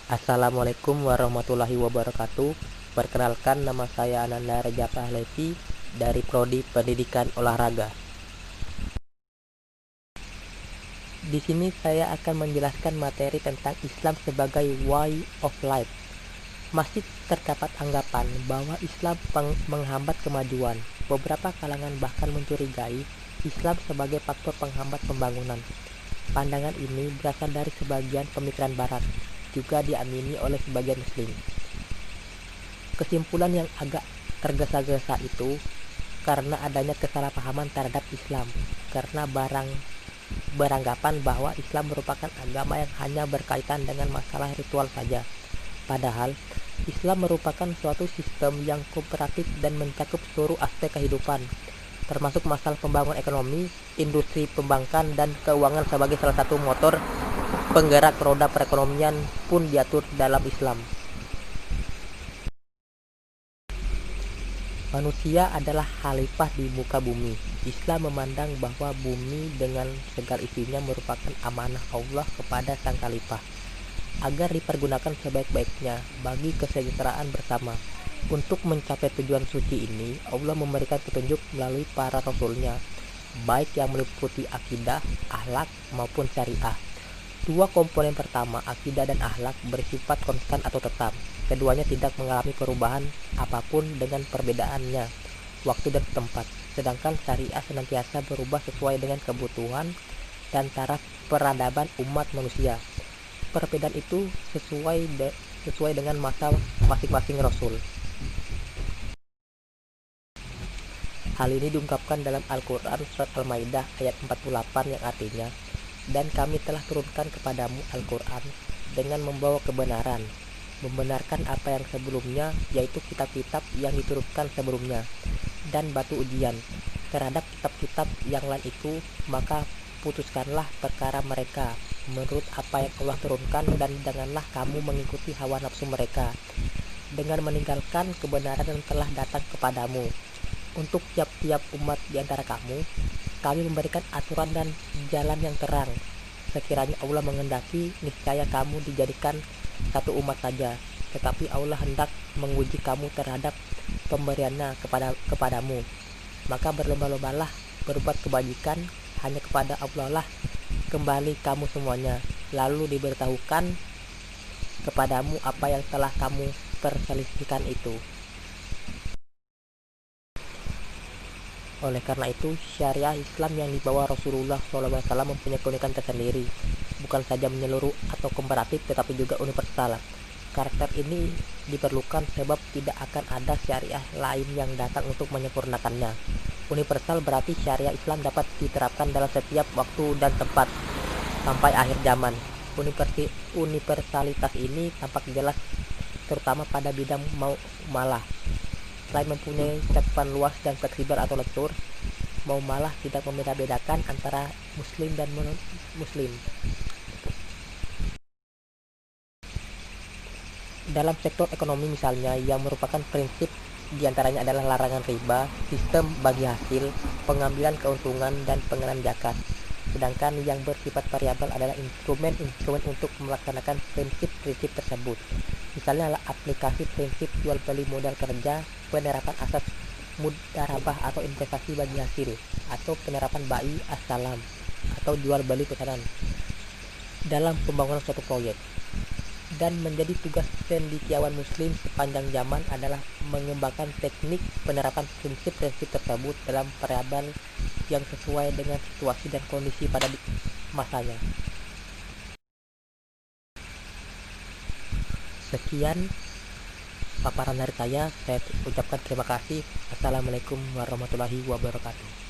Assalamualaikum warahmatullahi wabarakatuh. Perkenalkan, nama saya Ananda Reja Pahlavi dari Prodi Pendidikan Olahraga. Di sini saya akan menjelaskan materi tentang Islam sebagai way of life. Masih terdapat anggapan bahwa Islam menghambat kemajuan. Beberapa kalangan bahkan mencurigai Islam sebagai faktor penghambat pembangunan. Pandangan ini berasal dari sebagian pemikiran Barat, juga diamini oleh sebagian Muslim. Kesimpulan yang agak tergesa-gesa itu karena adanya kesalahpahaman terhadap Islam, karena beranggapan bahwa Islam merupakan agama yang hanya berkaitan dengan masalah ritual saja. Padahal Islam merupakan suatu sistem yang kooperatif dan mencakup seluruh aspek kehidupan, termasuk masalah pembangunan ekonomi, industri perbankan, dan keuangan sebagai salah satu motor penggerak roda perekonomian pun diatur dalam Islam. Manusia adalah khalifah di muka bumi. Islam memandang bahwa bumi dengan segala isinya merupakan amanah Allah kepada sang khalifah, agar dipergunakan sebaik-baiknya bagi kesejahteraan bersama. Untuk mencapai tujuan suci ini, Allah memberikan petunjuk melalui para rasulnya, baik yang meliputi akidah, akhlak, maupun syariah. Dua komponen pertama, akidah dan akhlak, bersifat konstan atau tetap. Keduanya tidak mengalami perubahan apapun dengan perbedaannya waktu dan tempat. Sedangkan syariah senantiasa berubah sesuai dengan kebutuhan dan taraf peradaban umat manusia. Perbedaan itu sesuai dengan masa masing-masing rasul. Hal ini diungkapkan dalam Al-Quran surat Al-Maidah ayat 48 yang artinya, "Dan kami telah turunkan kepadamu Al-Quran dengan membawa kebenaran, membenarkan apa yang sebelumnya, yaitu kitab-kitab yang diturunkan sebelumnya, dan batu ujian terhadap kitab-kitab yang lain itu, maka putuskanlah perkara mereka menurut apa yang Allah turunkan, dan janganlah kamu mengikuti hawa nafsu mereka dengan meninggalkan kebenaran yang telah datang kepadamu. Untuk tiap-tiap umat di antara kamu, kami memberikan aturan dan jalan yang terang. Sekiranya Allah menghendaki, niscaya kamu dijadikan satu umat saja, tetapi Allah hendak menguji kamu terhadap pemberiannya kepadamu. Maka berlomba-lombalah berbuat kebajikan, hanya kepada Allah lah kembali kamu semuanya. Lalu diberitahukan kepadamu apa yang telah kamu perselisihkan itu." Oleh karena itu, syariah Islam yang dibawa Rasulullah SAW mempunyai keunikan tersendiri, bukan saja menyeluruh atau komparatif, tetapi juga universal. Karakter ini diperlukan sebab tidak akan ada syariah lain yang datang untuk menyempurnakannya. Universal berarti syariah Islam dapat diterapkan dalam setiap waktu dan tempat sampai akhir zaman. Universalitas ini tampak jelas terutama pada bidang malah. Selain mempunyai cakupan luas dan fleksibel atau lentur, malah tidak membeda-bedakan antara muslim dan non-muslim. Dalam sektor ekonomi misalnya, yang merupakan prinsip diantaranya adalah larangan riba, sistem bagi hasil, pengambilan keuntungan, dan pengenaan zakat. Sedangkan yang bersifat variabel adalah instrumen-instrumen untuk melaksanakan prinsip-prinsip tersebut. Misalnya adalah aplikasi prinsip jual beli modal kerja, penerapan asas mudarabah atau investasi bagi hasil, atau penerapan bai as-salam atau jual beli pesanan dalam pembangunan suatu proyek. Dan menjadi tugas cendekiawan muslim sepanjang zaman adalah mengembangkan teknik penerapan prinsip-prinsip tersebut dalam variabel yang sesuai dengan situasi dan kondisi pada masanya. Sekian paparan dari saya ucapkan terima kasih. Assalamualaikum warahmatullahi wabarakatuh.